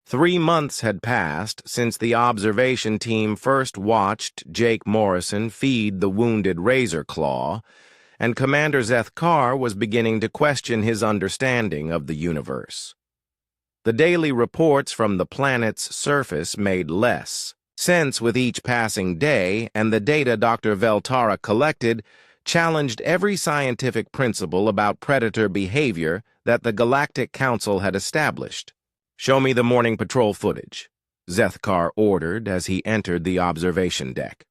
3 months had passed since the observation team first watched Jake Morrison feed the wounded Razor Claw, and Commander Zeth Carr was beginning to question his understanding of the universe. The daily reports from the planet's surface made less sense with each passing day, and the data Dr. Veltara collected challenged every scientific principle about predator behavior that the Galactic Council had established. "Show me the morning patrol footage," Zeth Carr ordered as he entered the observation deck.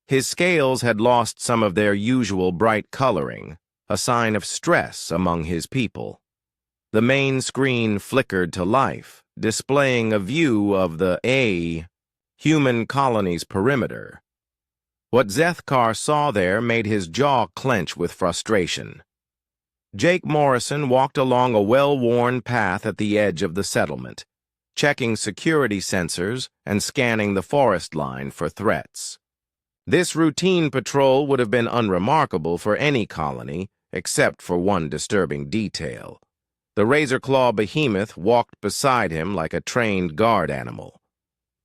His scales had lost some of their usual bright coloring, a sign of stress among his people. The main screen flickered to life, displaying a view of the human colony's perimeter. What Zeth Carr saw there made his jaw clench with frustration. Jake Morrison walked along a well-worn path at the edge of the settlement, checking security sensors and scanning the forest line for threats. This routine patrol would have been unremarkable for any colony, except for one disturbing detail. The razor-claw behemoth walked beside him like a trained guard animal.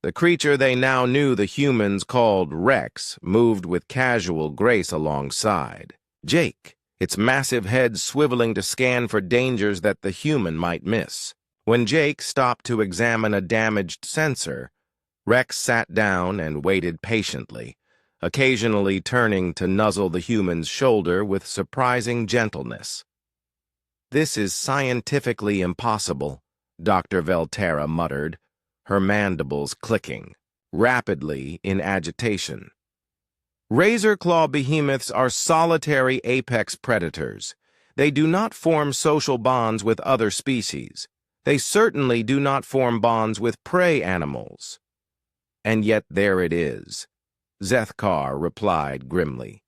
The creature they now knew the humans called Rex moved with casual grace alongside Jake, its massive head swiveling to scan for dangers that the human might miss. When Jake stopped to examine a damaged sensor, Rex sat down and waited patiently, occasionally turning to nuzzle the human's shoulder with surprising gentleness. "This is scientifically impossible," Dr. Veltara muttered, her mandibles clicking, rapidly in agitation. Razor-claw behemoths are solitary apex predators. They do not form social bonds with other species. They certainly do not form bonds with prey animals. And yet there it is, Zeth Carr replied grimly.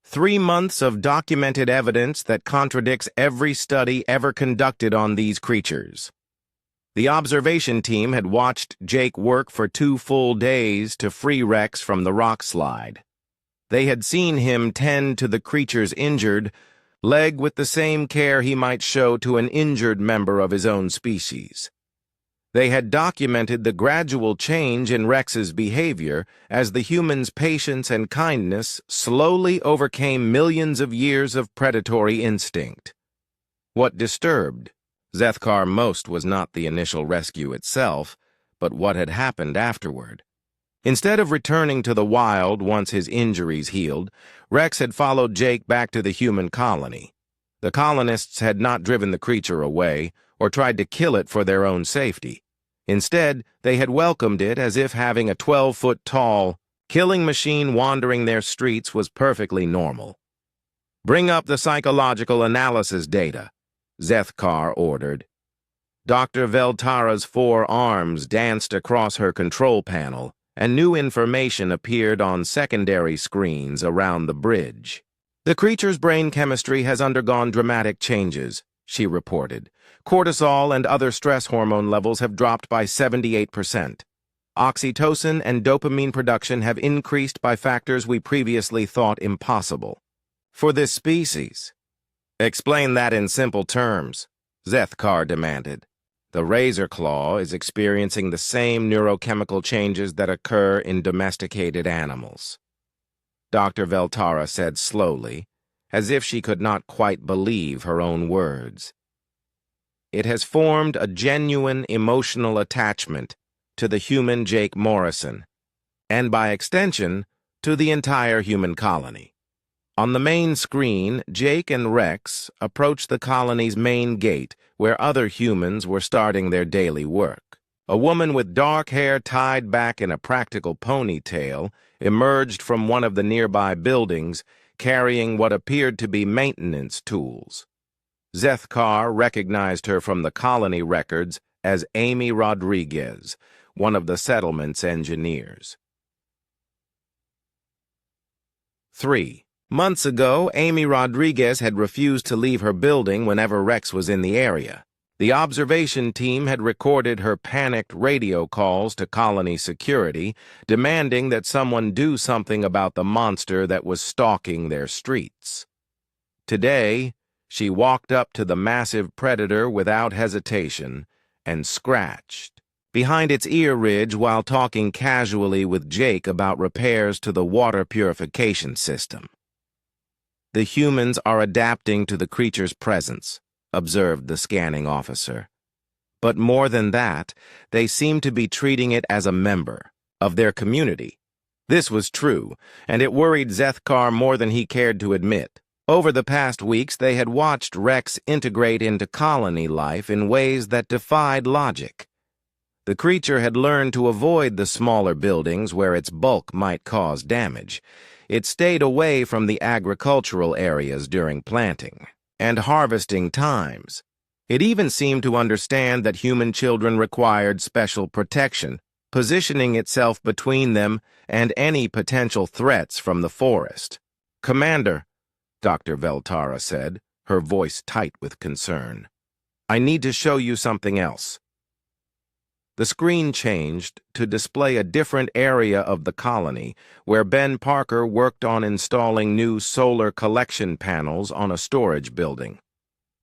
3 months of documented evidence that contradicts every study ever conducted on these creatures. The observation team had watched Jake work for 2 full days to free Rex from the rock slide. They had seen him tend to the creature's injured leg with the same care he might show to an injured member of his own species. They had documented the gradual change in Rex's behavior as the human's patience and kindness slowly overcame millions of years of predatory instinct. What disturbed Zeth Carr most was not the initial rescue itself, but what had happened afterward. Instead of returning to the wild once his injuries healed, Rex had followed Jake back to the human colony. The colonists had not driven the creature away or tried to kill it for their own safety. Instead, they had welcomed it as if having a 12-foot-tall killing machine wandering their streets was perfectly normal. "Bring up the psychological analysis data," Zeth Carr ordered. Dr. Veltara's 4 arms danced across her control panel, and new information appeared on secondary screens around the bridge. "The creature's brain chemistry has undergone dramatic changes," she reported. "Cortisol and other stress hormone levels have dropped by 78%. Oxytocin and dopamine production have increased by factors we previously thought impossible. For this species." "Explain that in simple terms," Zeth Carr demanded. "The razor claw is experiencing the same neurochemical changes that occur in domesticated animals," Dr. Veltara said slowly, as if she could not quite believe her own words. "It has formed a genuine emotional attachment to the human Jake Morrison, and by extension, to the entire human colony." On the main screen, Jake and Rex approached the colony's main gate, where other humans were starting their daily work. A woman with dark hair tied back in a practical ponytail emerged from one of the nearby buildings, carrying what appeared to be maintenance tools. Zeth Carr recognized her from the colony records as Amy Rodriguez, one of the settlement's engineers. 3. Months ago, Amy Rodriguez had refused to leave her building whenever Rex was in the area. The observation team had recorded her panicked radio calls to colony security, demanding that someone do something about the monster that was stalking their streets. Today, she walked up to the massive predator without hesitation and scratched behind its ear ridge while talking casually with Jake about repairs to the water purification system. "The humans are adapting to the creature's presence," observed the scanning officer. "But more than that, they seem to be treating it as a member of their community." This was true, and it worried Zethkar more than he cared to admit. Over the past weeks, they had watched Rex integrate into colony life in ways that defied logic. The creature had learned to avoid the smaller buildings where its bulk might cause damage. It stayed away from the agricultural areas during planting and harvesting times. It even seemed to understand that human children required special protection, positioning itself between them and any potential threats from the forest. "Commander," Dr. Veltara said, her voice tight with concern, "I need to show you something else." The screen changed to display a different area of the colony where Ben Parker worked on installing new solar collection panels on a storage building.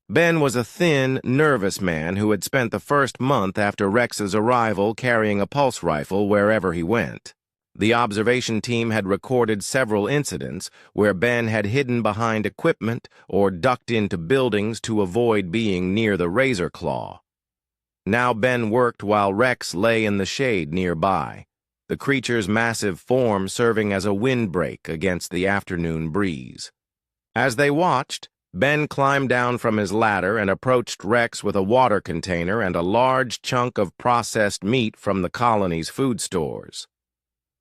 Ben was a thin, nervous man who had spent the first month after Rex's arrival carrying a pulse rifle wherever he went. The observation team had recorded several incidents where Ben had hidden behind equipment or ducked into buildings to avoid being near the razor claw. Now Ben worked while Rex lay in the shade nearby, the creature's massive form serving as a windbreak against the afternoon breeze. As they watched, Ben climbed down from his ladder and approached Rex with a water container and a large chunk of processed meat from the colony's food stores.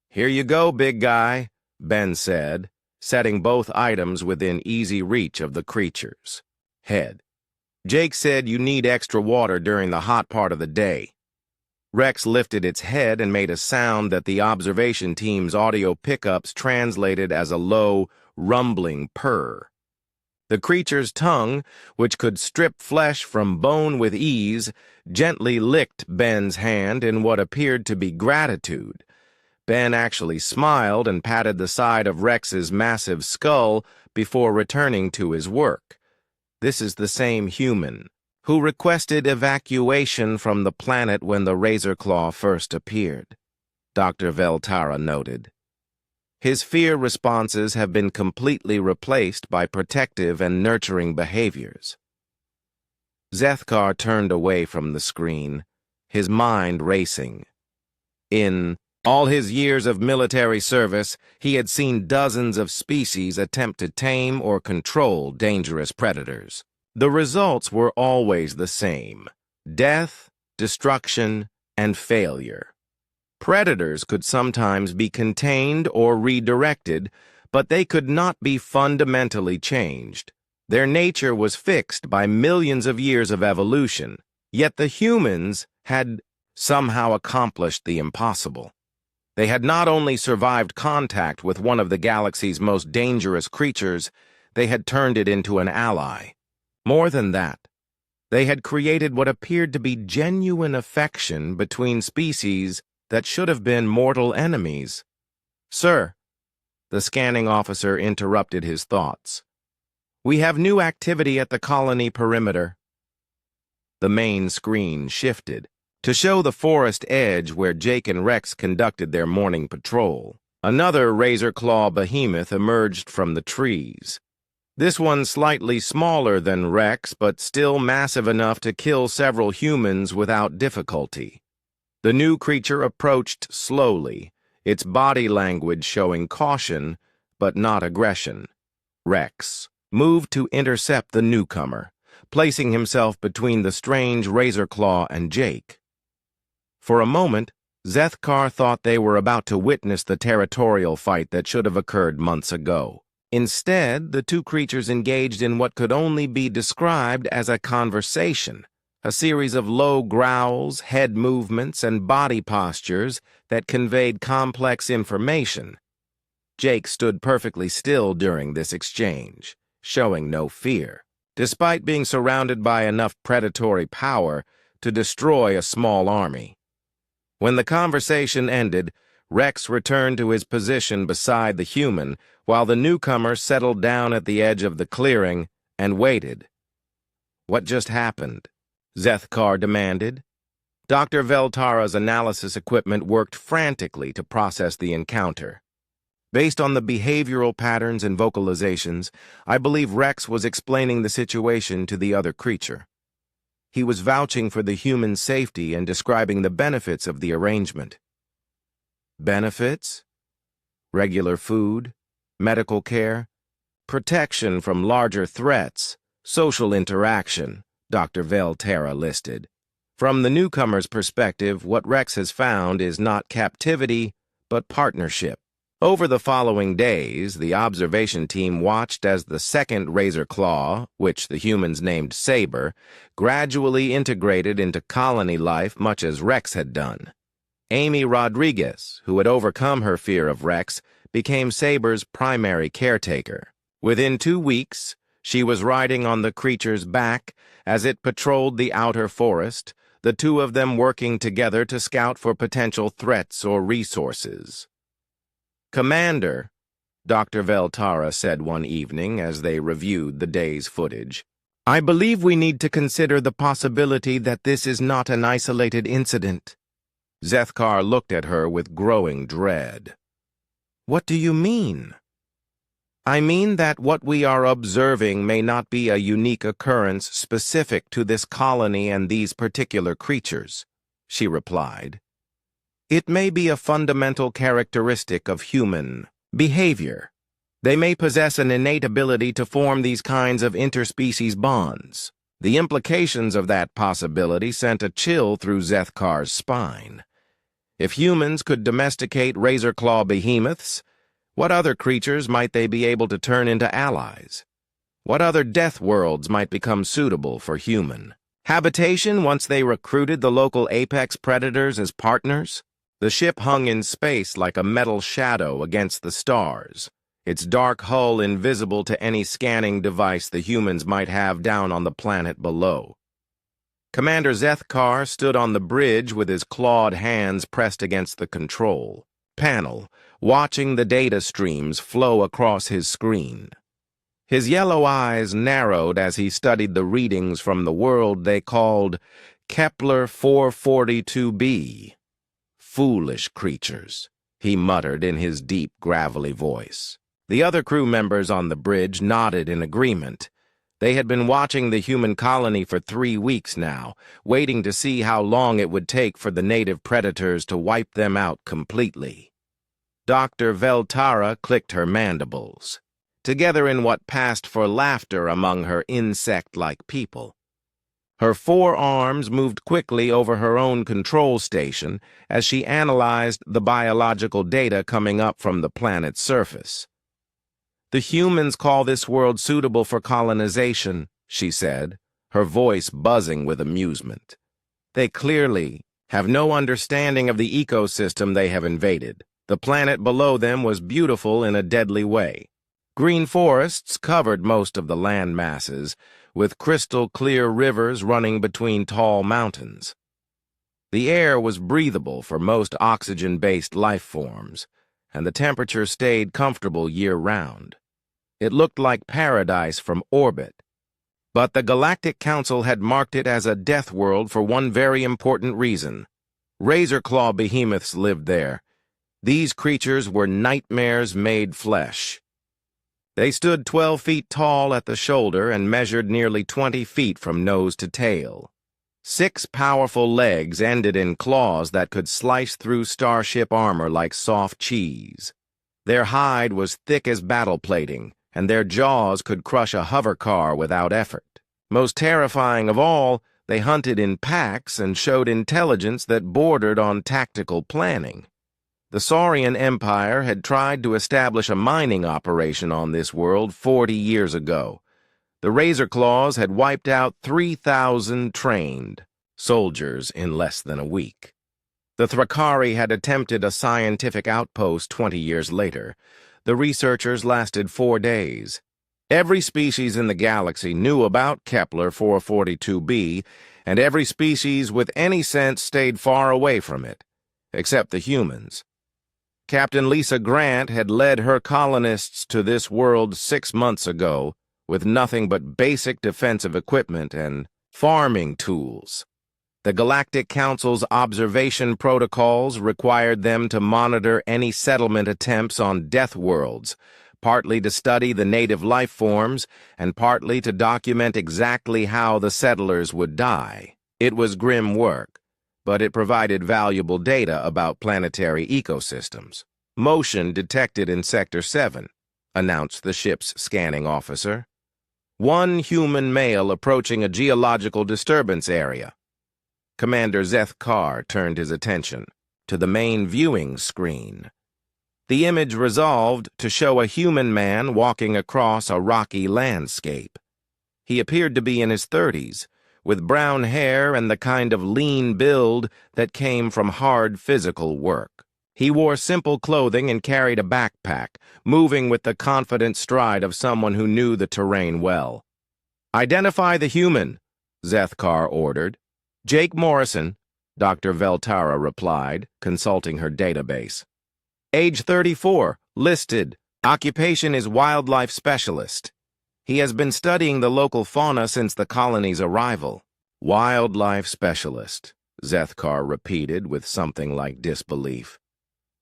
"Here you go, big guy," Ben said, setting both items within easy reach of the creature's head. "Jake said you need extra water during the hot part of the day." Rex lifted its head and made a sound that the observation team's audio pickups translated as a low, rumbling purr. The creature's tongue, which could strip flesh from bone with ease, gently licked Ben's hand in what appeared to be gratitude. Ben actually smiled and patted the side of Rex's massive skull before returning to his work. "This is the same human who requested evacuation from the planet when the Razorclaw first appeared," Dr. Veltara noted. "His fear responses have been completely replaced by protective and nurturing behaviors." Zethkar turned away from the screen, his mind racing. In all his years of military service, he had seen dozens of species attempt to tame or control dangerous predators. The results were always the same: death, destruction, and failure. Predators could sometimes be contained or redirected, but they could not be fundamentally changed. Their nature was fixed by millions of years of evolution, yet the humans had somehow accomplished the impossible. They had not only survived contact with one of the galaxy's most dangerous creatures, they had turned it into an ally. More than that, they had created what appeared to be genuine affection between species that should have been mortal enemies. "Sir," the scanning officer interrupted his thoughts, "we have new activity at the colony perimeter." The main screen shifted to show the forest edge where Jake and Rex conducted their morning patrol. Another razor-claw behemoth emerged from the trees. This one slightly smaller than Rex, but still massive enough to kill several humans without difficulty. The new creature approached slowly, its body language showing caution, but not aggression. Rex moved to intercept the newcomer, placing himself between the strange Razorclaw and Jake. For a moment, Zethkar thought they were about to witness the territorial fight that should have occurred months ago. Instead, the two creatures engaged in what could only be described as a conversation, a series of low growls, head movements, and body postures that conveyed complex information. Jake stood perfectly still during this exchange, showing no fear, despite being surrounded by enough predatory power to destroy a small army. When the conversation ended, Rex returned to his position beside the human, while the newcomer settled down at the edge of the clearing and waited. "What just happened?" Zethkar demanded. Dr. Veltara's analysis equipment worked frantically to process the encounter. Based on the behavioral patterns and vocalizations, I believe Rex was explaining the situation to the other creature. He was vouching for the human safety and describing the benefits of the arrangement. Benefits? Regular food, medical care, protection from larger threats, social interaction, Dr. Veltara listed. From the newcomer's perspective, what Rex has found is not captivity, but partnership. Over the following days, the observation team watched as the second Razor Claw, which the humans named Saber, gradually integrated into colony life much as Rex had done. Amy Rodriguez, who had overcome her fear of Rex, became Saber's primary caretaker. Within 2 weeks, she was riding on the creature's back as it patrolled the outer forest, the two of them working together to scout for potential threats or resources. "Commander," Dr. Veltara said one evening as they reviewed the day's footage, "I believe we need to consider the possibility that this is not an isolated incident." Zethkar looked at her with growing dread. "What do you mean?" "I mean that what we are observing may not be a unique occurrence specific to this colony and these particular creatures," she replied. "It may be a fundamental characteristic of human behavior. They may possess an innate ability to form these kinds of interspecies bonds." The implications of that possibility sent a chill through Zethkar's spine. If humans could domesticate razor-claw behemoths, what other creatures might they be able to turn into allies? What other death worlds might become suitable for human habitation once they recruited the local apex predators as partners? The ship hung in space like a metal shadow against the stars, its dark hull invisible to any scanning device the humans might have down on the planet below. Commander Zethkar stood on the bridge with his clawed hands pressed against the control panel, watching the data streams flow across his screen. His yellow eyes narrowed as he studied the readings from the world they called Kepler 442b. "Foolish creatures," he muttered in his deep, gravelly voice. The other crew members on the bridge nodded in agreement. They had been watching the human colony for 3 weeks now, waiting to see how long it would take for the native predators to wipe them out completely. Dr. Veltara clicked her mandibles, together in what passed for laughter among her insect-like people. Her forearms moved quickly over her own control station as she analyzed the biological data coming up from the planet's surface. "The humans call this world suitable for colonization," she said, her voice buzzing with amusement. "They clearly have no understanding of the ecosystem they have invaded. The planet below them was beautiful in a deadly way. Green forests covered most of the land masses, with crystal-clear rivers running between tall mountains. The air was breathable for most oxygen-based life forms, and the temperature stayed comfortable year-round. It looked like paradise from orbit. But the Galactic Council had marked it as a death world for one very important reason. Razor-claw behemoths lived there. These creatures were nightmares made flesh. They stood 12 feet tall at the shoulder and measured nearly 20 feet from nose to tail. 6 powerful legs ended in claws that could slice through starship armor like soft cheese. Their hide was thick as battle plating, and their jaws could crush a hover car without effort. Most terrifying of all, they hunted in packs and showed intelligence that bordered on tactical planning. The Saurian Empire had tried to establish a mining operation on this world 40 years ago. The Razor Claws had wiped out 3,000 trained soldiers in less than a week. The Thrakari had attempted a scientific outpost 20 years later. The researchers lasted 4 days. Every species in the galaxy knew about Kepler 442b, and every species with any sense stayed far away from it, except the humans. Captain Lisa Grant had led her colonists to this world 6 months ago with nothing but basic defensive equipment and farming tools. The Galactic Council's observation protocols required them to monitor any settlement attempts on deathworlds, partly to study the native life forms and partly to document exactly how the settlers would die. It was grim work, but it provided valuable data about planetary ecosystems. "Motion detected in Sector 7, announced the ship's scanning officer. "One human male approaching a geological disturbance area." Commander Zeth Carr turned his attention to the main viewing screen. The image resolved to show a human man walking across a rocky landscape. He appeared to be in his 30s, with brown hair and the kind of lean build that came from hard physical work. He wore simple clothing and carried a backpack, moving with the confident stride of someone who knew the terrain well. "Identify the human," Zeth Carr ordered. "Jake Morrison," Dr. Veltara replied, consulting her database. "Age 34, listed. Occupation is wildlife specialist. He has been studying the local fauna since the colony's arrival." "Wildlife specialist," Zeth Carr repeated with something like disbelief.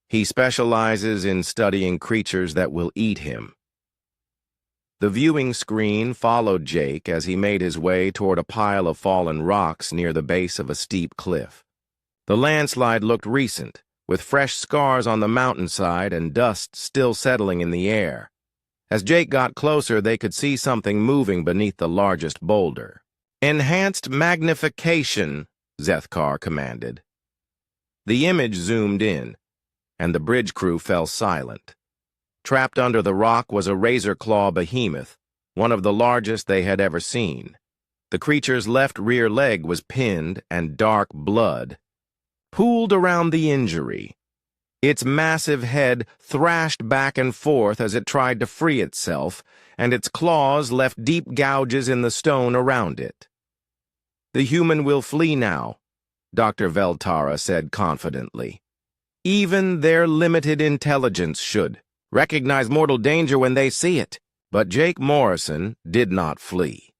"He specializes in studying creatures that will eat him." The viewing screen followed Jake as he made his way toward a pile of fallen rocks near the base of a steep cliff. The landslide looked recent, with fresh scars on the mountainside and dust still settling in the air. As Jake got closer, they could see something moving beneath the largest boulder. "Enhanced magnification," Zeth Carr commanded. The image zoomed in, and the bridge crew fell silent. Trapped under the rock was a razor-claw behemoth, one of the largest they had ever seen. The creature's left rear leg was pinned, and dark blood pooled around the injury. Its massive head thrashed back and forth as it tried to free itself, and its claws left deep gouges in the stone around it. "The human will flee now," Dr. Veltara said confidently. "Even their limited intelligence should recognize mortal danger when they see it." But Jake Morrison did not flee.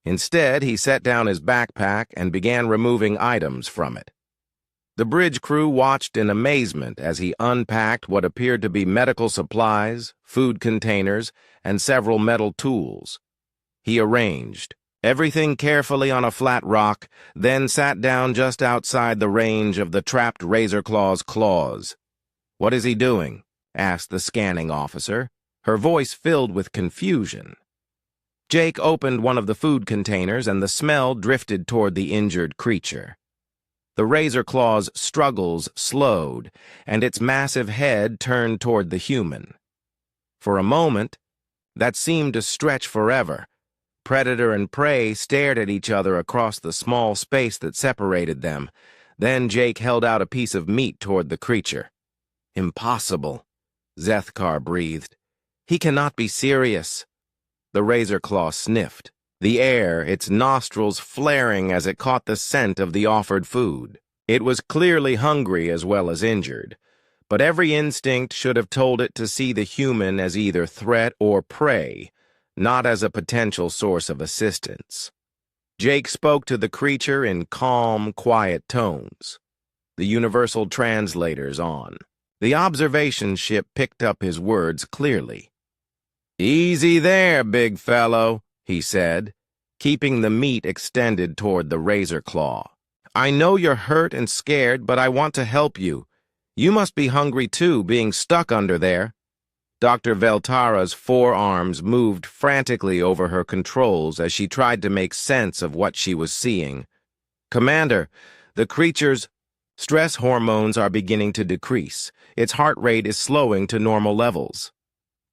Instead, he set down his backpack and began removing items from it. The bridge crew watched in amazement as he unpacked what appeared to be medical supplies, food containers, and several metal tools. He arranged everything carefully on a flat rock, then sat down just outside the range of the trapped Razorclaw's claws. "What is he doing?" asked the scanning officer, her voice filled with confusion. Jake opened one of the food containers and the smell drifted toward the injured creature. The Razorclaw's struggles slowed, and its massive head turned toward the human. For a moment, that seemed to stretch forever. Predator and prey stared at each other across the small space that separated them. Then Jake held out a piece of meat toward the creature. "Impossible," Zeth Carr breathed. "He cannot be serious." The Razorclaw sniffed, the air, its nostrils flaring as it caught the scent of the offered food. It was clearly hungry as well as injured, but every instinct should have told it to see the human as either threat or prey, not as a potential source of assistance. Jake spoke to the creature in calm, quiet tones, the universal translators on. The observation ship picked up his words clearly. "Easy there, big fellow," he said, keeping the meat extended toward the Razorclaw. "I know you're hurt and scared, but I want to help you. You must be hungry too, being stuck under there." Dr. Veltara's forearms moved frantically over her controls as she tried to make sense of what she was seeing. "Commander, the creature's stress hormones are beginning to decrease. Its heart rate is slowing to normal levels."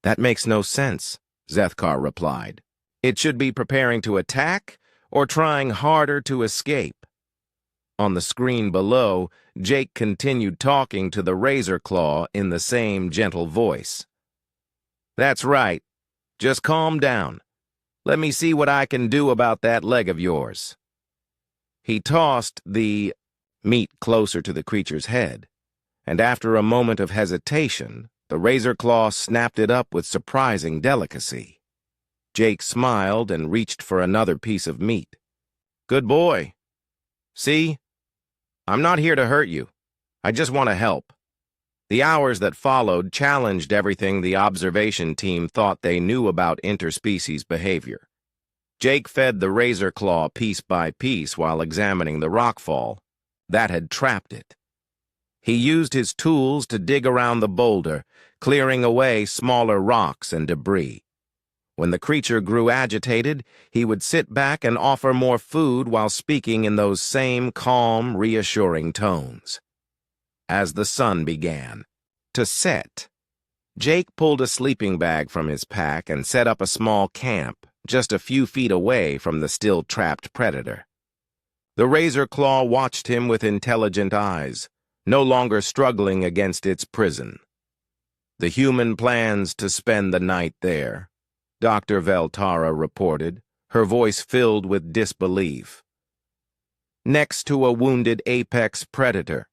"That makes no sense," Zeth Carr replied. "It should be preparing to attack or trying harder to escape." On the screen below, Jake continued talking to the Razorclaw in the same gentle voice. "That's right. Just calm down. Let me see what I can do about that leg of yours." He tossed the meat closer to the creature's head, and after a moment of hesitation, the Razorclaw snapped it up with surprising delicacy. Jake smiled and reached for another piece of meat. "Good boy. See, I'm not here to hurt you. I just want to help. The hours that followed challenged everything the observation team thought they knew about interspecies behavior. Jake fed the razor claw piece by piece while examining the rockfall. That had trapped it. He used his tools to dig around the boulder, clearing away smaller rocks and debris. When the creature grew agitated, he would sit back and offer more food while speaking in those same calm, reassuring tones. As the sun began to set, Jake pulled a sleeping bag from his pack and set up a small camp just a few feet away from the still-trapped predator. The razor claw watched him with intelligent eyes, no longer struggling against its prison. The human plans to spend the night there, Dr. Veltara reported, her voice filled with disbelief. Next to a wounded apex predator.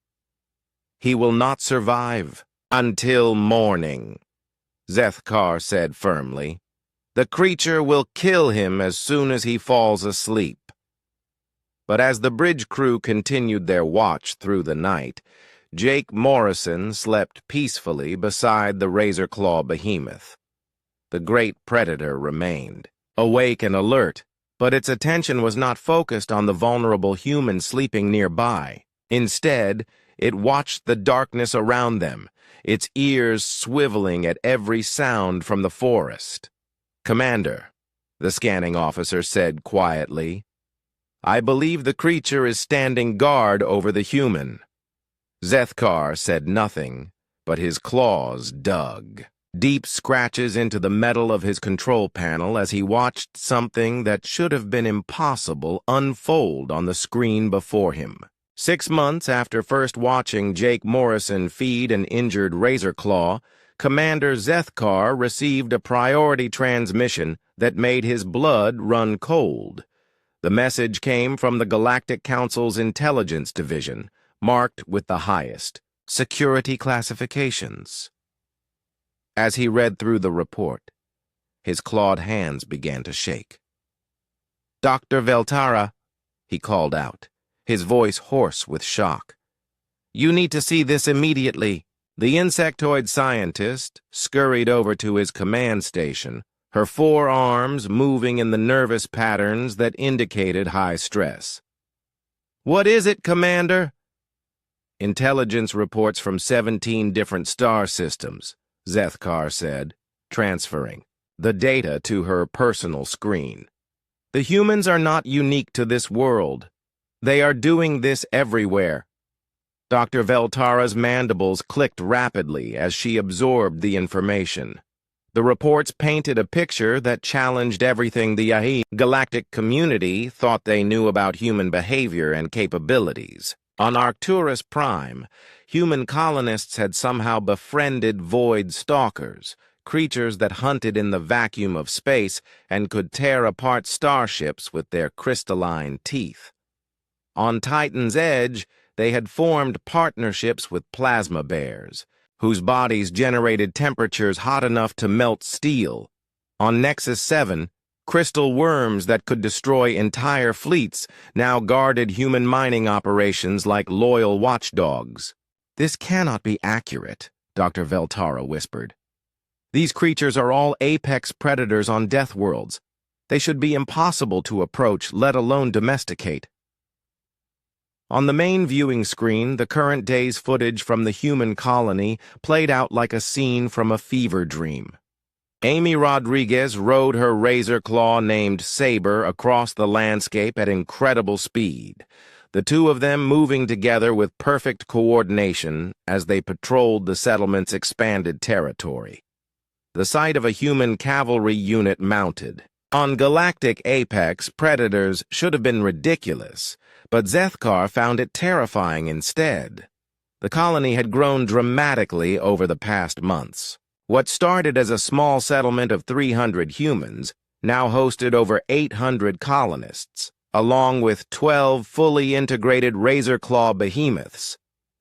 He will not survive until morning, Zethkar said firmly. The creature will kill him as soon as he falls asleep. But as the bridge crew continued their watch through the night, Jake Morrison slept peacefully beside the razor-claw behemoth. The great predator remained, awake and alert, but its attention was not focused on the vulnerable human sleeping nearby. Instead, it watched the darkness around them, its ears swiveling at every sound from the forest. Commander, the scanning officer said quietly, I believe the creature is standing guard over the human. Zethkar said nothing, but his claws dug deep scratches into the metal of his control panel as he watched something that should have been impossible unfold on the screen before him. 6 months after first watching Jake Morrison feed an injured razor claw, Commander Zethkar received a priority transmission that made his blood run cold. The message came from the Galactic Council's Intelligence Division, marked with the highest security classifications. As he read through the report, his clawed hands began to shake. Dr. Veltara, he called out, his voice hoarse with shock. You need to see this immediately. The insectoid scientist scurried over to his command station, her forearms moving in the nervous patterns that indicated high stress. What is it, Commander? Intelligence reports from 17 different star systems, Zethkar said, transferring the data to her personal screen. The humans are not unique to this world. They are doing this everywhere. Dr. Veltara's mandibles clicked rapidly as she absorbed the information. The reports painted a picture that challenged everything the galactic community thought they knew about human behavior and capabilities. On Arcturus Prime, human colonists had somehow befriended void stalkers, creatures that hunted in the vacuum of space and could tear apart starships with their crystalline teeth. On Titan's Edge, they had formed partnerships with plasma bears, whose bodies generated temperatures hot enough to melt steel. On Nexus 7, crystal worms that could destroy entire fleets now guarded human mining operations like loyal watchdogs. This cannot be accurate, Dr. Veltara whispered. These creatures are all apex predators on deathworlds. They should be impossible to approach, let alone domesticate. On the main viewing screen, the current day's footage from the human colony played out like a scene from a fever dream. Amy Rodriguez rode her razor claw named Saber across the landscape at incredible speed, the two of them moving together with perfect coordination as they patrolled the settlement's expanded territory. The sight of a human cavalry unit mounted on Galactic Apex, predators should have been ridiculous, but Zethkar found it terrifying instead. The colony had grown dramatically over the past months. What started as a small settlement of 300 humans now hosted over 800 colonists, along with 12 fully integrated razor-claw behemoths.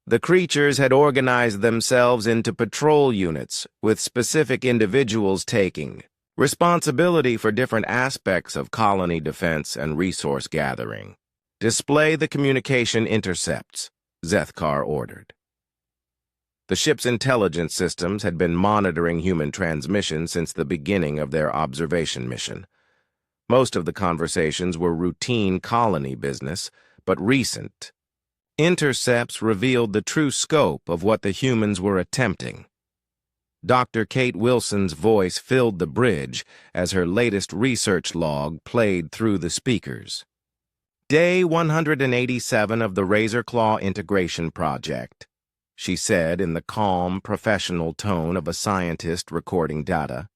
The creatures had organized themselves into patrol units, with specific individuals taking responsibility for different aspects of colony defense and resource gathering. Display the communication intercepts, Zethkar ordered. The ship's intelligence systems had been monitoring human transmission since the beginning of their observation mission. Most of the conversations were routine colony business, but recent intercepts revealed the true scope of what the humans were attempting. Dr. Kate Wilson's voice filled the bridge as her latest research log played through the speakers. Day 187 of the Razor Claw Integration Project, she said in the calm, professional tone of a scientist recording data.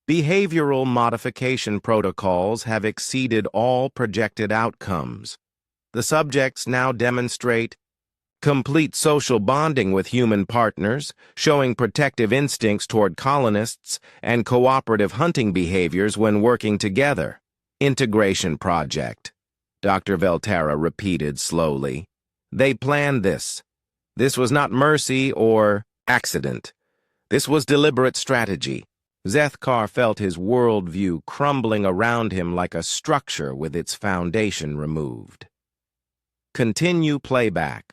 Behavioral modification protocols have exceeded all projected outcomes. The subjects now demonstrate complete social bonding with human partners, showing protective instincts toward colonists and cooperative hunting behaviors when working together. Integration project, Dr. Velterra repeated slowly. They planned this. This was not mercy or accident. This was deliberate strategy. Zethkar felt his worldview crumbling around him like a structure with its foundation removed. Continue playback.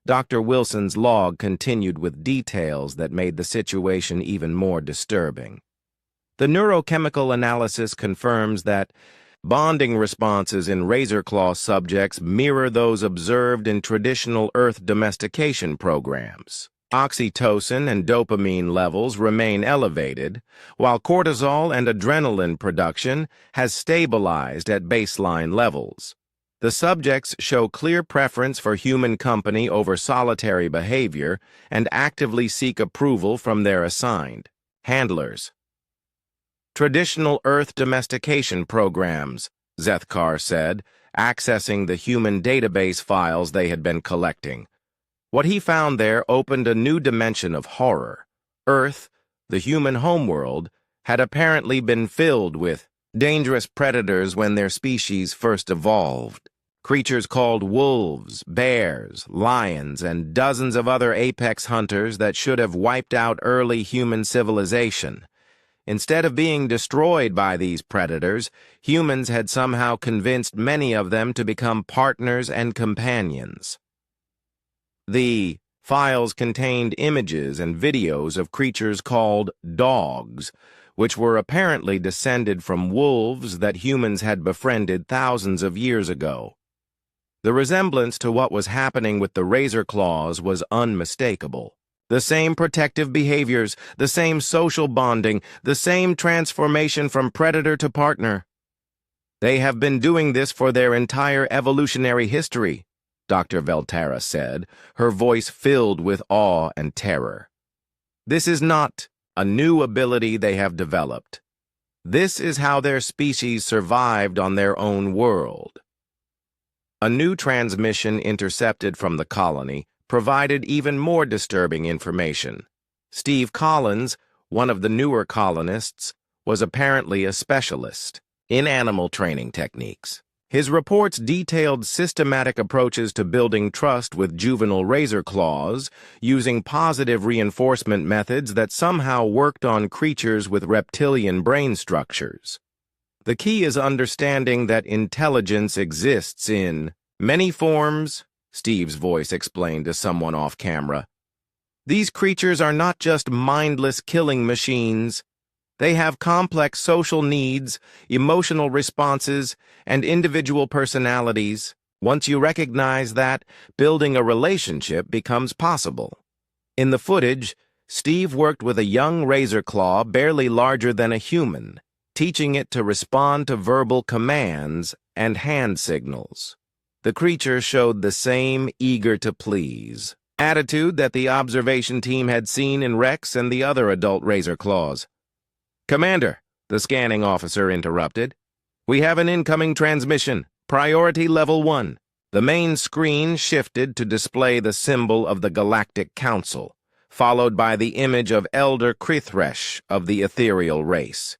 Dr. Wilson's log continued with details that made the situation even more disturbing. The neurochemical analysis confirms that bonding responses in razor claw subjects mirror those observed in traditional Earth domestication programs. Oxytocin and dopamine levels remain elevated, while cortisol and adrenaline production has stabilized at baseline levels. The subjects show clear preference for human company over solitary behavior and actively seek approval from their assigned handlers. Traditional Earth domestication programs, Zethkar said, accessing the human database files they had been collecting. What he found there opened a new dimension of horror. Earth, the human homeworld, had apparently been filled with dangerous predators when their species first evolved. Creatures called wolves, bears, lions, and dozens of other apex hunters that should have wiped out early human civilization. Instead of being destroyed by these predators, humans had somehow convinced many of them to become partners and companions. The files contained images and videos of creatures called dogs, which were apparently descended from wolves that humans had befriended thousands of years ago. The resemblance to what was happening with the razor claws was unmistakable. The same protective behaviors, the same social bonding, the same transformation from predator to partner. They have been doing this for their entire evolutionary history, Dr. Velterra said, her voice filled with awe and terror. This is not a new ability they have developed. This is how their species survived on their own world. A new transmission intercepted from the colony provided even more disturbing information. Steve Collins, one of the newer colonists, was apparently a specialist in animal training techniques. His reports detailed systematic approaches to building trust with juvenile razor claws, using positive reinforcement methods that somehow worked on creatures with reptilian brain structures. The key is understanding that intelligence exists in many forms, Steve's voice explained to someone off camera. These creatures are not just mindless killing machines. They have complex social needs, emotional responses, and individual personalities. Once you recognize that, building a relationship becomes possible. In the footage, Steve worked with a young razor claw barely larger than a human, teaching it to respond to verbal commands and hand signals. The creature showed the same eager-to-please attitude that the observation team had seen in Rex and the other adult razor claws. "Commander," the scanning officer interrupted, "we have an incoming transmission, priority level 1. The main screen shifted to display the symbol of the Galactic Council, followed by the image of Elder Krithresh of the ethereal race.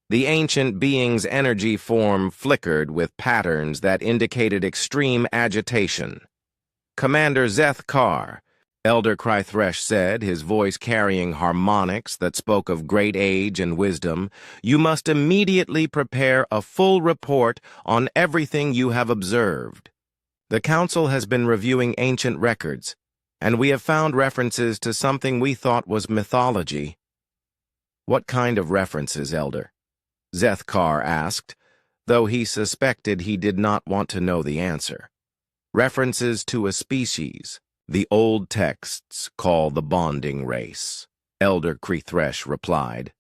The ancient being's energy form flickered with patterns that indicated extreme agitation. "Commander Zethkar," Elder Krithresh said, his voice carrying harmonics that spoke of great age and wisdom, "you must immediately prepare a full report on everything you have observed." The Council has been reviewing ancient records, and we have found references to something we thought was mythology. What kind of references, Elder? Zethkar asked, though he suspected he did not want to know the answer. References to a species the old texts call the bonding race, Elder Krethresh replied.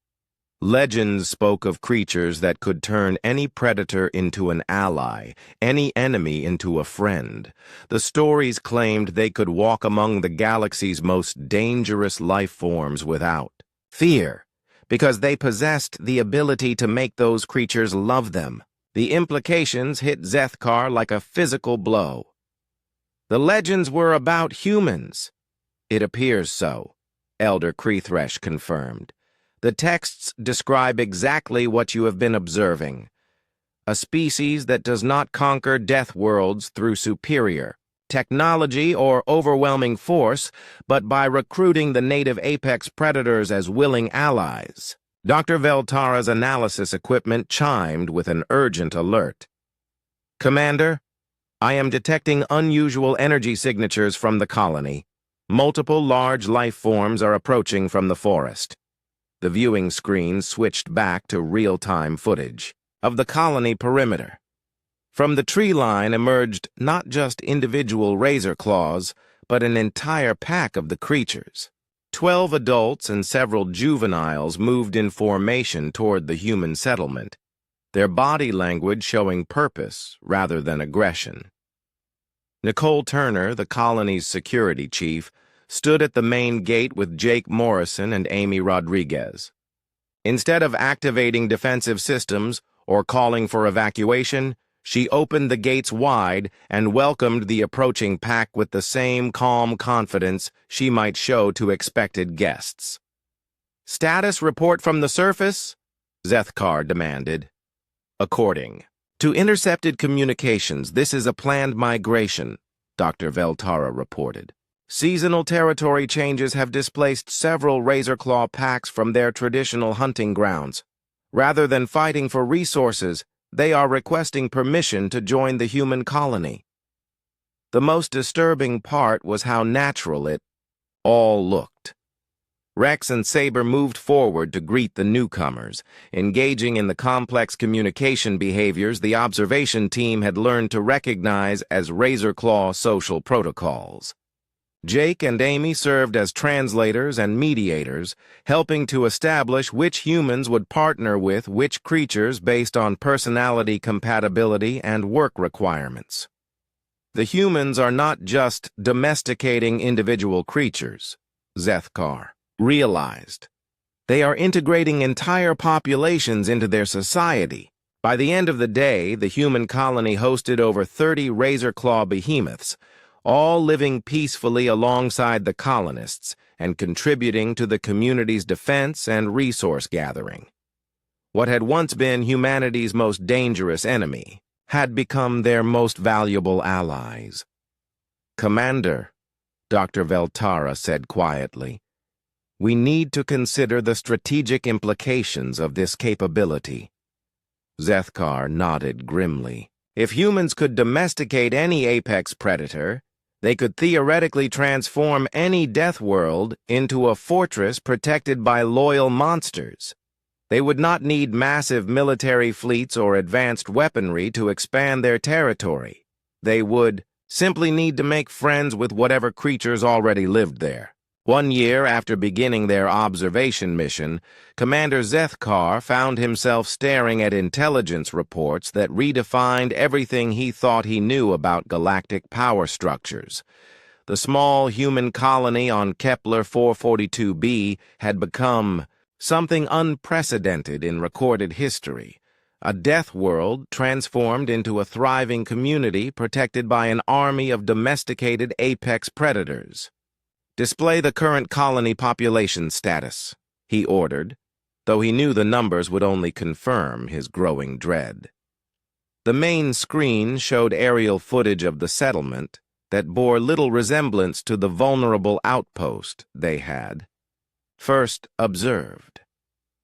Legends spoke of creatures that could turn any predator into an ally, any enemy into a friend. The stories claimed they could walk among the galaxy's most dangerous life forms without fear, because they possessed the ability to make those creatures love them. The implications hit Zethkar like a physical blow. The legends were about humans. It appears so, Elder Krethresh confirmed. The texts describe exactly what you have been observing. A species that does not conquer deathworlds through superior technology or overwhelming force, but by recruiting the native apex predators as willing allies. Dr. Veltara's analysis equipment chimed with an urgent alert. Commander, I am detecting unusual energy signatures from the colony. Multiple large life forms are approaching from the forest. The viewing screen switched back to real-time footage of the colony perimeter. From the tree line emerged not just individual razor claws, but an entire pack of the creatures. 12 adults and several juveniles moved in formation toward the human settlement, their body language showing purpose rather than aggression. Nicole Turner, the colony's security chief, stood at the main gate with Jake Morrison and Amy Rodriguez. Instead of activating defensive systems or calling for evacuation, she opened the gates wide and welcomed the approaching pack with the same calm confidence she might show to expected guests. "Status report from the surface?" Zethkar demanded. "According to intercepted communications, this is a planned migration," Dr. Veltara reported. "Seasonal territory changes have displaced several Razorclaw packs from their traditional hunting grounds. Rather than fighting for resources, they are requesting permission to join the human colony." The most disturbing part was how natural it all looked. Rex and Saber moved forward to greet the newcomers, engaging in the complex communication behaviors the observation team had learned to recognize as Razorclaw social protocols. Jake and Amy served as translators and mediators, helping to establish which humans would partner with which creatures based on personality compatibility and work requirements. The humans are not just domesticating individual creatures, Zethkar realized. They are integrating entire populations into their society. By the end of the day, the human colony hosted over 30 Razorclaw behemoths, all living peacefully alongside the colonists and contributing to the community's defense and resource gathering. What had once been humanity's most dangerous enemy had become their most valuable allies. "Commander," Dr. Veltara said quietly, "we need to consider the strategic implications of this capability." Zethkar nodded grimly. If humans could domesticate any apex predator, they could theoretically transform any deathworld into a fortress protected by loyal monsters. They would not need massive military fleets or advanced weaponry to expand their territory. They would simply need to make friends with whatever creatures already lived there. 1 year after beginning their observation mission, Commander Zethkar found himself staring at intelligence reports that redefined everything he thought he knew about galactic power structures. The small human colony on Kepler 442b had become something unprecedented in recorded history, a death world transformed into a thriving community protected by an army of domesticated apex predators. "Display the current colony population status," he ordered, though he knew the numbers would only confirm his growing dread. The main screen showed aerial footage of the settlement that bore little resemblance to the vulnerable outpost they had first observed.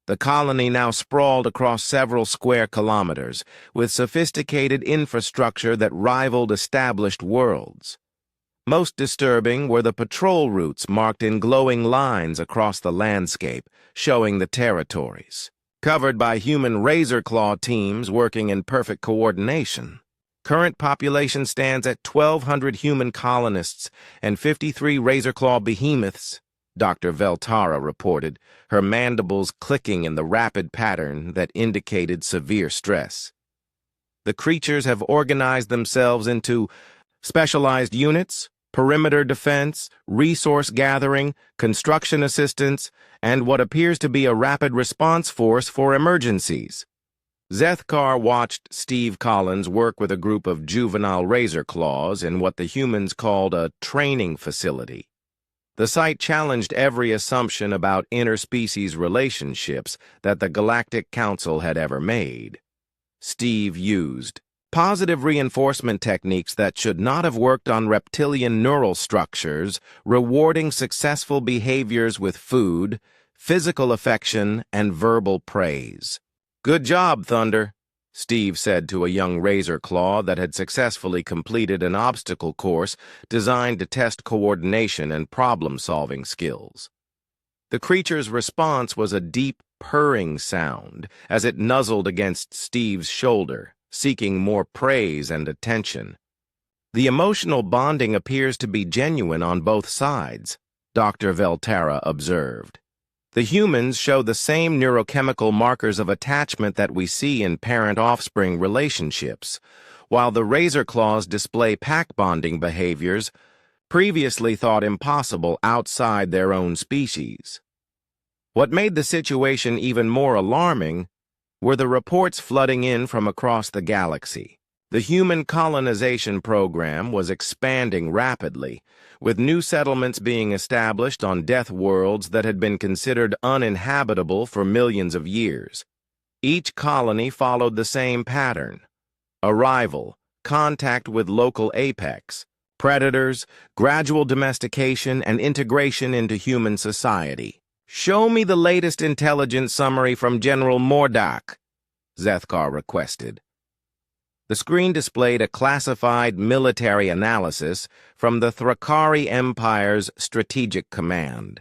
The colony now sprawled across several square kilometers, with sophisticated infrastructure that rivaled established worlds. Most disturbing were the patrol routes marked in glowing lines across the landscape, showing the territories, covered by human razor claw teams working in perfect coordination. Current population stands at 1,200 human colonists and 53 razor claw behemoths, Dr. Veltara reported, her mandibles clicking in the rapid pattern that indicated severe stress. The creatures have organized themselves into specialized units, perimeter defense, resource gathering, construction assistance, and what appears to be a rapid response force for emergencies. Zethkar watched Steve Collins work with a group of juvenile razor claws in what the humans called a training facility. The site challenged every assumption about interspecies relationships that the Galactic Council had ever made. Steve used positive reinforcement techniques that should not have worked on reptilian neural structures, rewarding successful behaviors with food, physical affection, and verbal praise. "Good job, Thunder," Steve said to a young razor claw that had successfully completed an obstacle course designed to test coordination and problem-solving skills. The creature's response was a deep, purring sound as it nuzzled against Steve's shoulder, seeking more praise and attention. The emotional bonding appears to be genuine on both sides, Dr. Veltara observed. The humans show the same neurochemical markers of attachment that we see in parent-offspring relationships, while the razor claws display pack-bonding behaviors previously thought impossible outside their own species. What made the situation even more alarming were the reports flooding in from across the galaxy. The human colonization program was expanding rapidly, with new settlements being established on deathworlds that had been considered uninhabitable for millions of years. Each colony followed the same pattern: arrival, contact with local apex, predators, gradual domestication, and integration into human society. "Show me the latest intelligence summary from General Mordak," Zethkar requested. The screen displayed a classified military analysis from the Thrakari Empire's Strategic Command.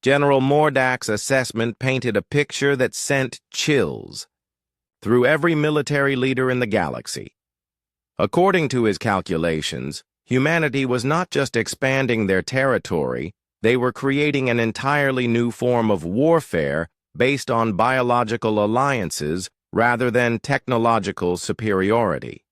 General Mordak's assessment painted a picture that sent chills through every military leader in the galaxy. According to his calculations, humanity was not just expanding their territory, they were creating an entirely new form of warfare based on biological alliances rather than technological superiority.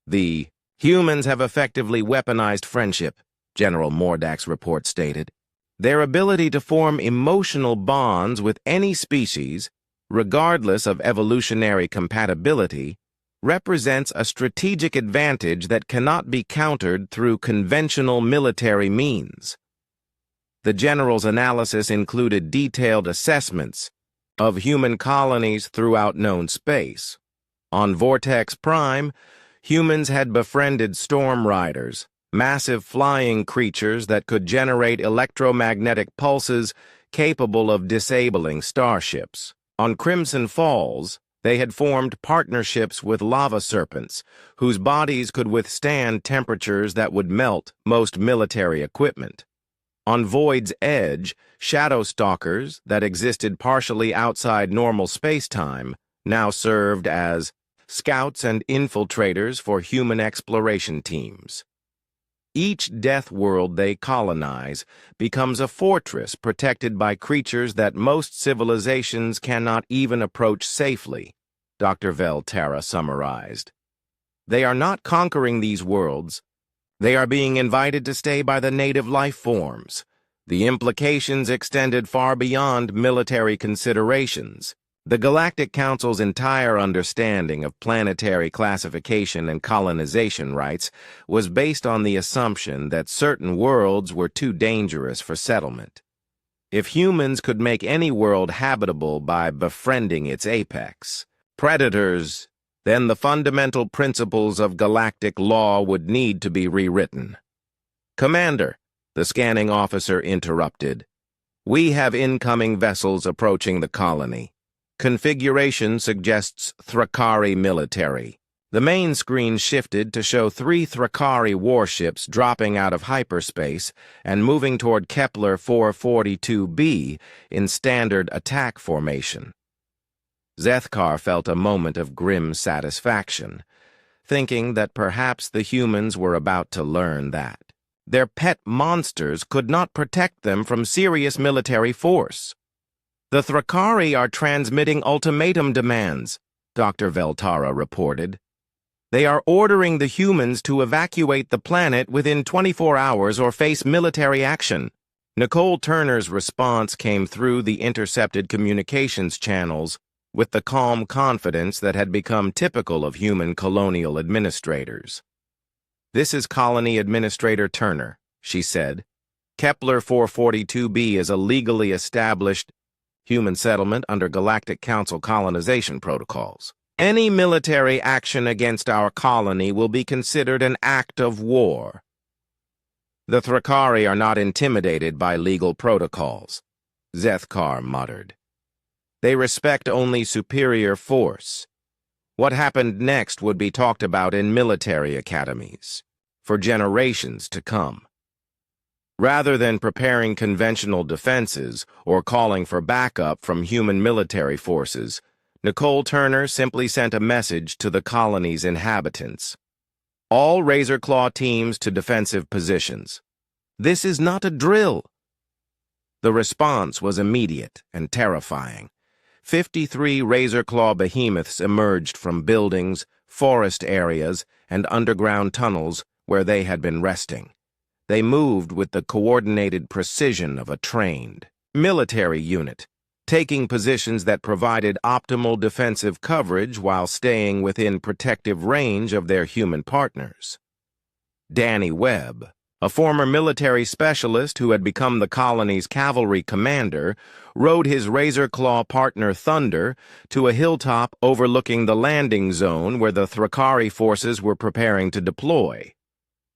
The humans have effectively weaponized friendship, General Mordak's report stated. Their ability to form emotional bonds with any species, regardless of evolutionary compatibility, represents a strategic advantage that cannot be countered through conventional military means. The general's analysis included detailed assessments of human colonies throughout known space. On Vortex Prime, humans had befriended storm riders, massive flying creatures that could generate electromagnetic pulses capable of disabling starships. On Crimson Falls, they had formed partnerships with lava serpents, whose bodies could withstand temperatures that would melt most military equipment. On Void's Edge, shadow stalkers that existed partially outside normal space-time now served as scouts and infiltrators for human exploration teams. Each death world they colonize becomes a fortress protected by creatures that most civilizations cannot even approach safely, Dr. Veltara summarized. They are not conquering these worlds. They are being invited to stay by the native life forms. The implications extended far beyond military considerations. The Galactic Council's entire understanding of planetary classification and colonization rights was based on the assumption that certain worlds were too dangerous for settlement. If humans could make any world habitable by befriending its apex, predators, then the fundamental principles of galactic law would need to be rewritten. "Commander," the scanning officer interrupted, We have incoming vessels approaching the colony. Configuration suggests Thrakari military. The main screen shifted to show 3 Thrakari warships dropping out of hyperspace and moving toward Kepler 442b in standard attack formation. Zethkar felt a moment of grim satisfaction, thinking that perhaps the humans were about to learn that their pet monsters could not protect them from serious military force. The Thrakari are transmitting ultimatum demands, Dr. Veltara reported. They are ordering the humans to evacuate the planet within 24 hours or face military action. Nicole Turner's response came through the intercepted communications channels with the calm confidence that had become typical of human colonial administrators. "This is Colony Administrator Turner," she said. "Kepler 442b is a legally established human settlement under Galactic Council colonization protocols. Any military action against our colony will be considered an act of war. The Thrakari are not intimidated by legal protocols," Zethkar muttered. "They respect only superior force. What happened next would be talked about in military academies for generations to come. Rather than preparing conventional defenses or calling for backup from human military forces, Nicole Turner simply sent a message to the colony's inhabitants. All Razorclaw teams to defensive positions. This is not a drill." The response was immediate and terrifying. 53 Razorclaw behemoths emerged from buildings, forest areas, and underground tunnels where they had been resting. They moved with the coordinated precision of a trained military unit, taking positions that provided optimal defensive coverage while staying within protective range of their human partners. Danny Webb, a former military specialist who had become the colony's cavalry commander, rode his Razorclaw partner Thunder to a hilltop overlooking the landing zone where the Thrakari forces were preparing to deploy.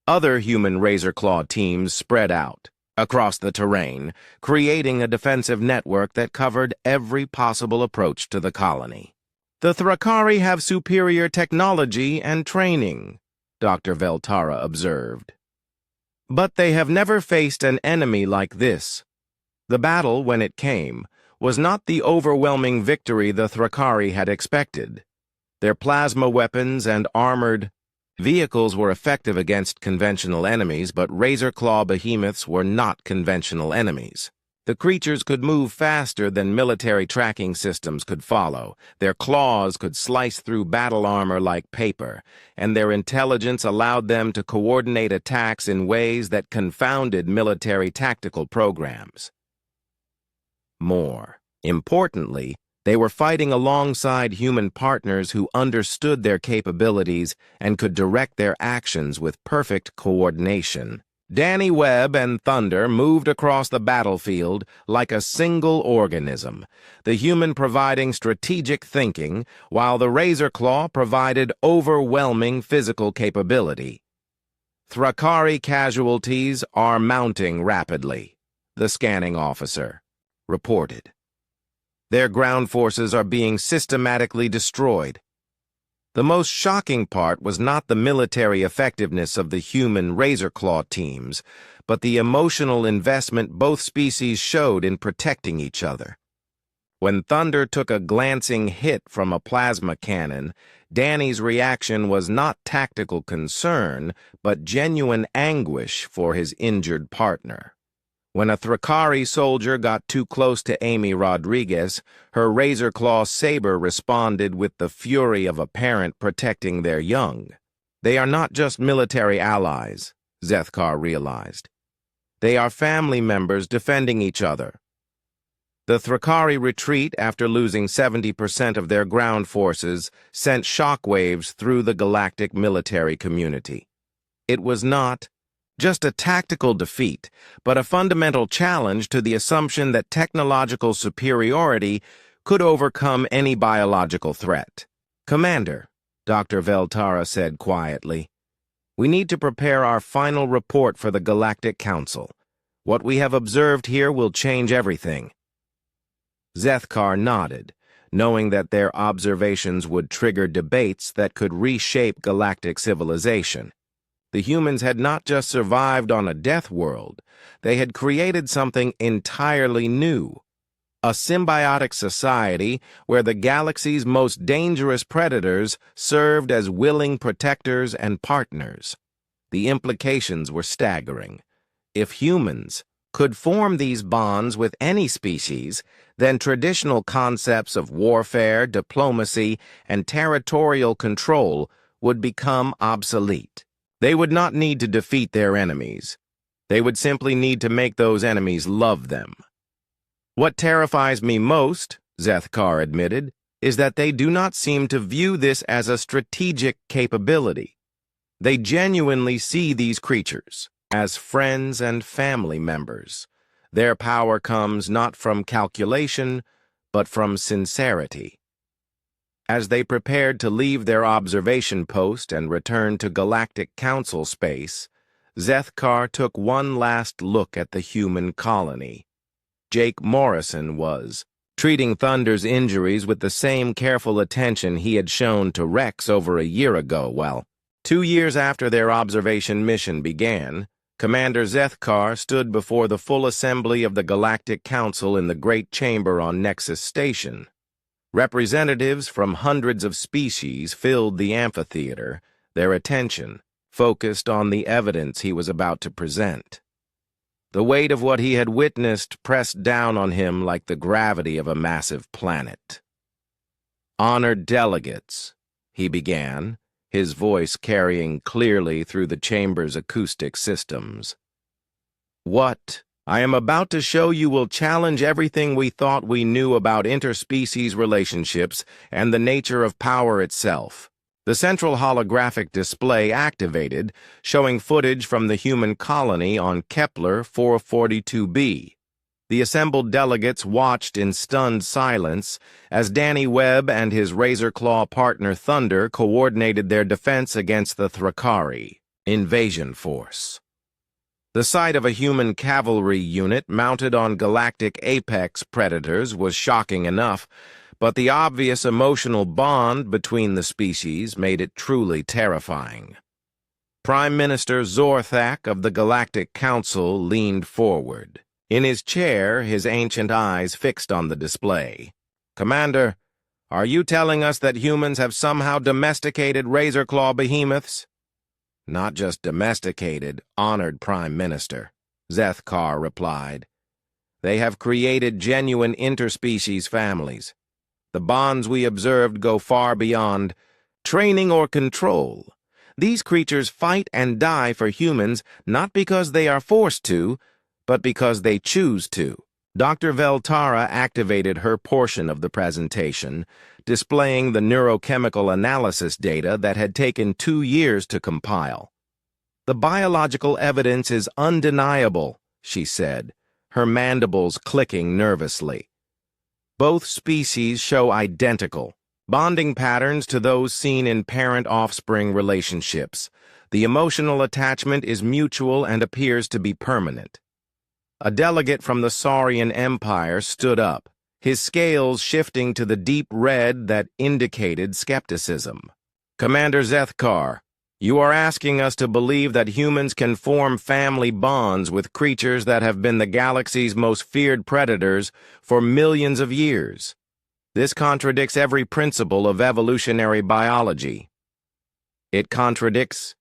Other human Razorclaw teams spread out across the terrain, creating a defensive network that covered every possible approach to the colony. "The Thrakari have superior technology and training," Dr. Veltara observed. "But they have never faced an enemy like this. The battle, when it came, was not the overwhelming victory the Thrakari had expected. Their plasma weapons and armored vehicles were effective against conventional enemies, but Razorclaw behemoths were not conventional enemies. The creatures could move faster than military tracking systems could follow. Their claws could slice through battle armor like paper, and their intelligence allowed them to coordinate attacks in ways that confounded military tactical programs. More importantly, they were fighting alongside human partners who understood their capabilities and could direct their actions with perfect coordination. Danny Webb and Thunder moved across the battlefield like a single organism, the human providing strategic thinking, while the Razorclaw provided overwhelming physical capability. "Thrakari casualties are mounting rapidly," the scanning officer reported. "Their ground forces are being systematically destroyed." The most shocking part was not the military effectiveness of the human Razorclaw teams, but the emotional investment both species showed in protecting each other. When Thunder took a glancing hit from a plasma cannon, Danny's reaction was not tactical concern, but genuine anguish for his injured partner. When a Thrakari soldier got too close to Amy Rodriguez, her Razorclaw saber responded with the fury of a parent protecting their young. They are not just military allies, Zethkar realized. They are family members defending each other. The Thrakari retreat after losing 70% of their ground forces sent shockwaves through the galactic military community. It was not just a tactical defeat, but a fundamental challenge to the assumption that technological superiority could overcome any biological threat. "Commander," Dr. Veltara said quietly, "we need to prepare our final report for the Galactic Council. What we have observed here will change everything." Zethkar nodded, knowing that their observations would trigger debates that could reshape galactic civilization. The humans had not just survived on a death world, they had created something entirely new. A symbiotic society where the galaxy's most dangerous predators served as willing protectors and partners. The implications were staggering. If humans could form these bonds with any species, then traditional concepts of warfare, diplomacy, and territorial control would become obsolete. They would not need to defeat their enemies. They would simply need to make those enemies love them. "What terrifies me most," Zethkar admitted, "is that they do not seem to view this as a strategic capability. They genuinely see these creatures as friends and family members. Their power comes not from calculation, but from sincerity." As they prepared to leave their observation post and return to Galactic Council space, Zethkar took one last look at the human colony. Jake Morrison was treating Thunder's injuries with the same careful attention he had shown to Rex over a year ago. Well, 2 years after their observation mission began, Commander Zethkar stood before the full assembly of the Galactic Council in the Great Chamber on Nexus Station. Representatives from hundreds of species filled the amphitheater, their attention focused on the evidence he was about to present. The weight of what he had witnessed pressed down on him like the gravity of a massive planet. "Honored delegates," he began, his voice carrying clearly through the chamber's acoustic systems. "What I am about to show you will challenge everything we thought we knew about interspecies relationships and the nature of power itself." The central holographic display activated, showing footage from the human colony on Kepler 442b. The assembled delegates watched in stunned silence as Danny Webb and his razor-claw partner Thunder coordinated their defense against the Thrakari invasion force. The sight of a human cavalry unit mounted on galactic apex predators was shocking enough, but the obvious emotional bond between the species made it truly terrifying. Prime Minister Zorthak of the Galactic Council leaned forward. In his chair, his ancient eyes fixed on the display. "Commander, are you telling us that humans have somehow domesticated razor-claw behemoths?" "Not just domesticated, honored Prime Minister," Zethkar replied. "They have created genuine interspecies families. The bonds we observed go far beyond training or control. These creatures fight and die for humans not because they are forced to, but because they choose to." Dr. Veltara activated her portion of the presentation, displaying the neurochemical analysis data that had taken 2 years to compile. "The biological evidence is undeniable," she said, her mandibles clicking nervously. "Both species show identical bonding patterns to those seen in parent-offspring relationships. The emotional attachment is mutual and appears to be permanent." A delegate from the Saurian Empire stood up, his scales shifting to the deep red that indicated skepticism. "Commander Zethkar, you are asking us to believe that humans can form family bonds with creatures that have been the galaxy's most feared predators for millions of years. This contradicts every principle of evolutionary biology." "It contradicts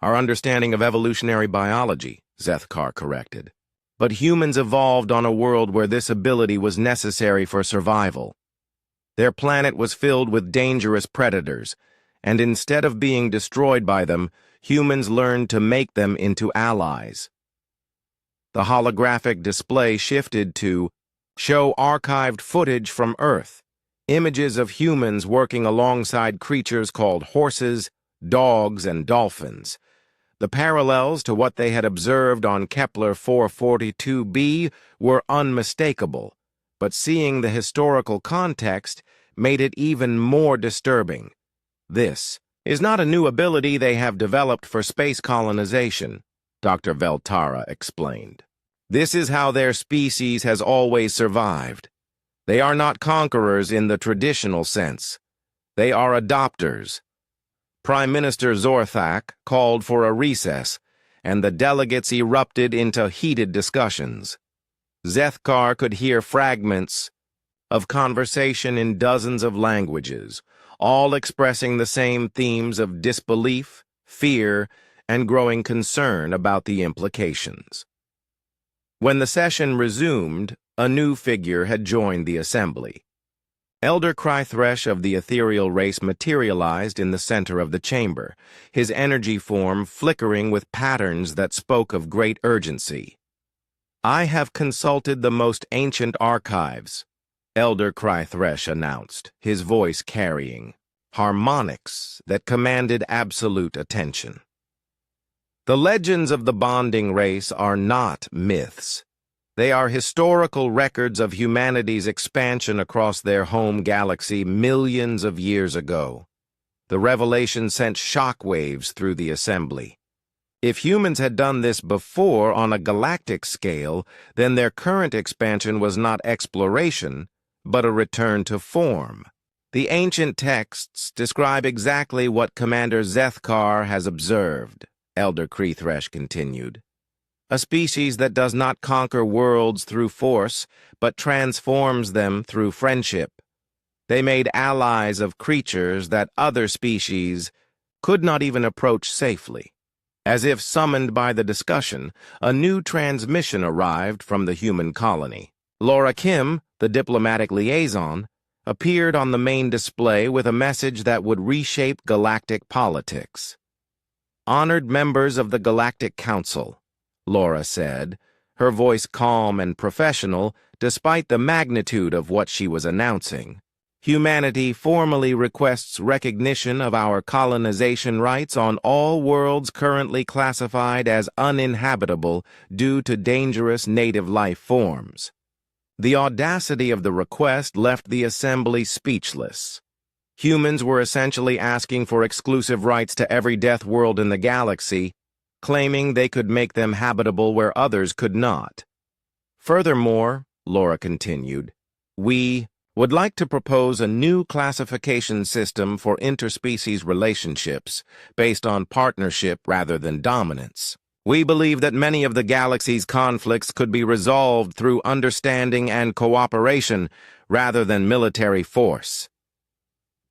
our understanding of evolutionary biology," Zethkar corrected. "But humans evolved on a world where this ability was necessary for survival. Their planet was filled with dangerous predators, and instead of being destroyed by them, humans learned to make them into allies." The holographic display shifted to show archived footage from Earth, images of humans working alongside creatures called horses, dogs, and dolphins. The parallels to what they had observed on Kepler 442b were unmistakable, but seeing the historical context made it even more disturbing. "This is not a new ability they have developed for space colonization," Dr. Veltara explained. This is how their species has always survived. They are not conquerors in the traditional sense. They are adopters. Prime Minister Zorthak called for a recess, and the delegates erupted into heated discussions. Zethkar could hear fragments of conversation in dozens of languages, all expressing the same themes of disbelief, fear, and growing concern about the implications. When the session resumed, a new figure had joined the assembly. Elder Crythresh of the ethereal race materialized in the center of the chamber, his energy form flickering with patterns that spoke of great urgency. "I have consulted the most ancient archives," Elder Crythresh announced, his voice carrying harmonics that commanded absolute attention. "The legends of the bonding race are not myths. They are historical records of humanity's expansion across their home galaxy millions of years ago." The revelation sent shockwaves through the assembly. If humans had done this before on a galactic scale, then their current expansion was not exploration, but a return to form. The ancient texts describe exactly what Commander Zethkar has observed, Elder Crythresh continued. A species that does not conquer worlds through force, but transforms them through friendship. They made allies of creatures that other species could not even approach safely. As if summoned by the discussion, a new transmission arrived from the human colony. Laura Kim, the diplomatic liaison, appeared on the main display with a message that would reshape galactic politics. "Honored members of the Galactic Council," Laura said, her voice calm and professional despite the magnitude of what she was announcing. "Humanity formally requests recognition of our colonization rights on all worlds currently classified as uninhabitable due to dangerous native life forms." The audacity of the request left the assembly speechless. Humans were essentially asking for exclusive rights to every death world in the galaxy, claiming they could make them habitable where others could not. "Furthermore," Laura continued, "we would like to propose a new classification system for interspecies relationships based on partnership rather than dominance. We believe that many of the galaxy's conflicts could be resolved through understanding and cooperation rather than military force."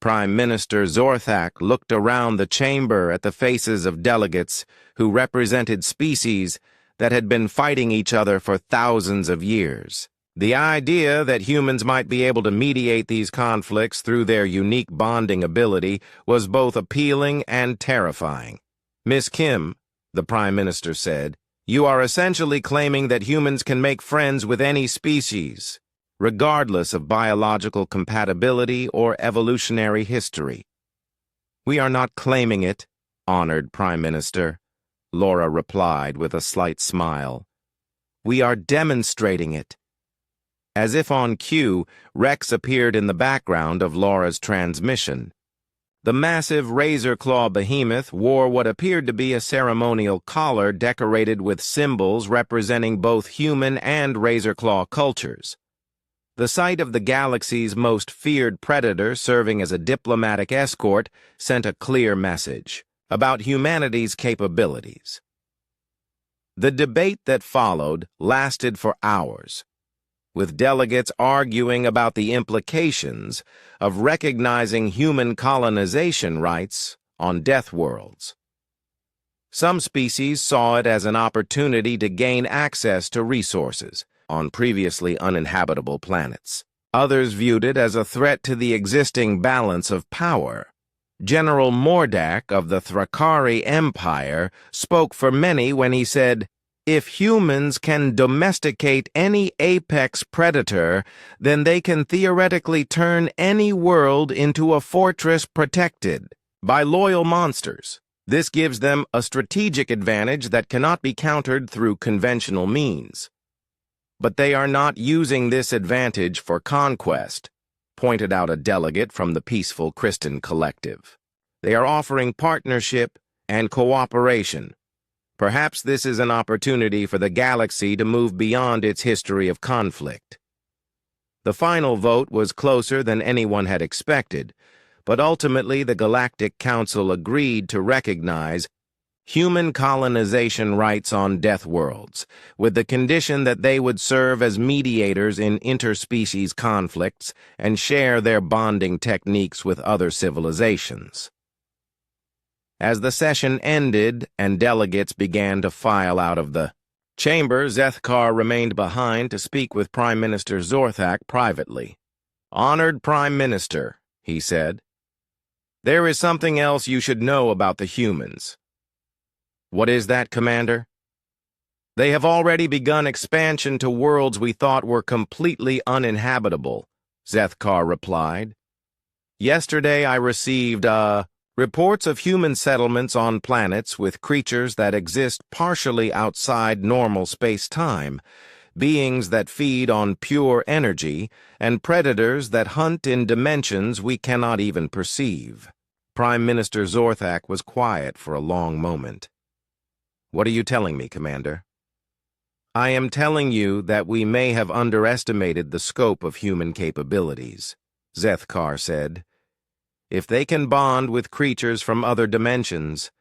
Prime Minister Zorthak looked around the chamber at the faces of delegates who represented species that had been fighting each other for thousands of years. The idea that humans might be able to mediate these conflicts through their unique bonding ability was both appealing and terrifying. "Miss Kim," the Prime Minister said, "you are essentially claiming that humans can make friends with any species, regardless of biological compatibility or evolutionary history." "We are not claiming it, honored Prime Minister," Laura replied with a slight smile. "We are demonstrating it." As if on cue, Rex appeared in the background of Laura's transmission. The massive razor-claw behemoth wore what appeared to be a ceremonial collar decorated with symbols representing both human and razor-claw cultures. The sight of the galaxy's most feared predator serving as a diplomatic escort sent a clear message about humanity's capabilities. The debate that followed lasted for hours, with delegates arguing about the implications of recognizing human colonization rights on death worlds. Some species saw it as an opportunity to gain access to resources on previously uninhabitable planets. Others viewed it as a threat to the existing balance of power. General Mordak of the Thrakari Empire spoke for many when he said, "If humans can domesticate any apex predator, then they can theoretically turn any world into a fortress protected by loyal monsters. This gives them a strategic advantage that cannot be countered through conventional means. But they are not using this advantage for conquest," pointed out a delegate from the Peaceful Christian Collective. "They are offering partnership and cooperation. Perhaps this is an opportunity for the galaxy to move beyond its history of conflict. The final vote was closer than anyone had expected, but ultimately the Galactic Council agreed to recognize human colonization rights on deathworlds, with the condition that they would serve as mediators in interspecies conflicts and share their bonding techniques with other civilizations. As the session ended and delegates began to file out of the chamber, Zethkar remained behind to speak with Prime Minister Zorthak privately. "Honored Prime Minister," he said, "there is something else you should know about the humans." "What is that, Commander?" "They have already begun expansion to worlds we thought were completely uninhabitable," Zethkar replied. "Yesterday I received, reports of human settlements on planets with creatures that exist partially outside normal space-time, beings that feed on pure energy, and predators that hunt in dimensions we cannot even perceive." Prime Minister Zorthak was quiet for a long moment. "What are you telling me, Commander?" "I am telling you that we may have underestimated the scope of human capabilities," Zethkar said. "If they can bond with creatures from other dimensions,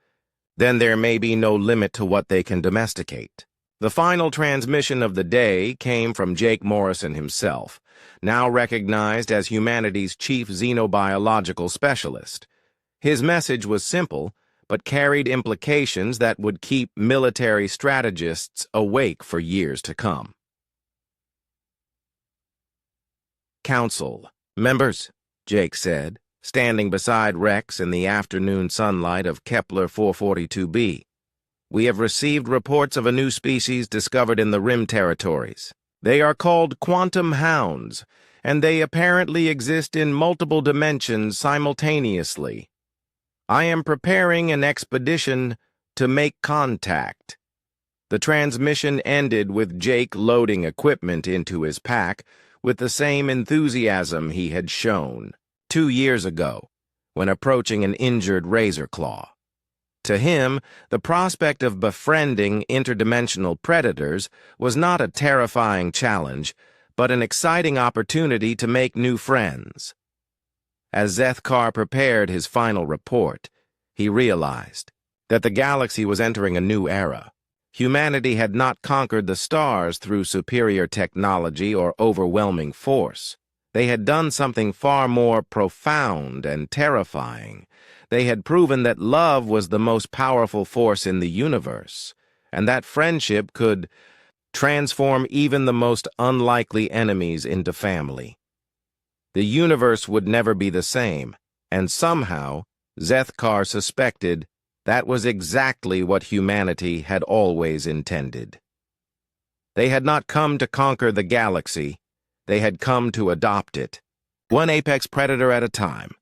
then there may be no limit to what they can domesticate." The final transmission of the day came from Jake Morrison himself, now recognized as humanity's chief xenobiological specialist. His message was simple, but carried implications that would keep military strategists awake for years to come. "Council members," Jake said, standing beside Rex in the afternoon sunlight of Kepler 442b. "We have received reports of a new species discovered in the Rim territories. They are called quantum hounds, and they apparently exist in multiple dimensions simultaneously. I am preparing an expedition to make contact." The transmission ended with Jake loading equipment into his pack with the same enthusiasm he had shown 2 years ago when approaching an injured razor claw. To him, the prospect of befriending interdimensional predators was not a terrifying challenge, but an exciting opportunity to make new friends. As Zethkar prepared his final report, he realized that the galaxy was entering a new era. Humanity had not conquered the stars through superior technology or overwhelming force. They had done something far more profound and terrifying. They had proven that love was the most powerful force in the universe, and that friendship could transform even the most unlikely enemies into family. The universe would never be the same, and somehow, Zethkar suspected that was exactly what humanity had always intended. They had not come to conquer the galaxy, they had come to adopt it, one apex predator at a time.